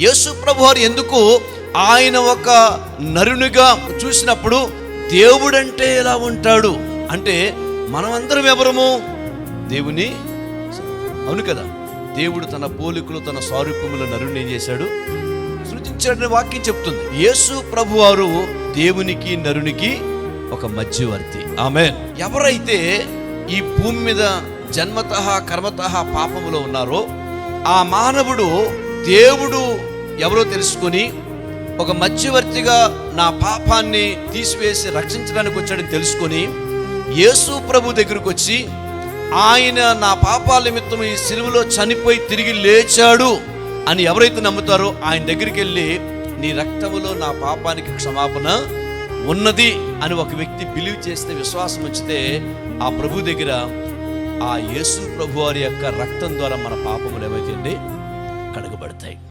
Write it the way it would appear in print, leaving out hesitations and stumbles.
యేసు ప్రభువారు ఎందుకు ఆయన ఒక నరునిగా చూసినప్పుడు దేవుడంటే ఎలా ఉంటాడు అంటే, మనమందరం ఎవరము? దేవుని, అవును కదా, దేవుడు తన పోలికలు తన స్వరూపముల నరుని ఏం చేశాడు? సృజించాడని వాక్యం చెప్తుంది. యేసు ప్రభువారు దేవునికి నరునికి ఒక మధ్యవర్తి. ఆమేన్. ఎవరైతే ఈ భూమి మీద జన్మతః కర్మతః పాపములో ఉన్నారో ఆ మానవుడు దేవుడు ఎవరో తెలుసుకొని ఒక మధ్యవర్తిగా నా పాపాన్ని తీసివేసి రక్షించడానికి వచ్చాడని తెలుసుకొని యేసు ప్రభు దగ్గరకు వచ్చి ఆయన నా పాపాల నిమిత్తం ఈ సిలువలో చనిపోయి తిరిగి లేచాడు అని ఎవరైతే నమ్ముతారో ఆయన దగ్గరికి వెళ్ళి, నీ రక్తములో నా పాపానికి క్షమాపణ ఉన్నది అని ఒక వ్యక్తి బిలీవ్ చేస్తే, విశ్వాసం ఉంచితే, ఆ ప్రభు దగ్గర ఆ యేసు ప్రభు వారి యొక్క రక్తం ద్వారా మన పాపములు ఏవైతే కడగబడతాయి.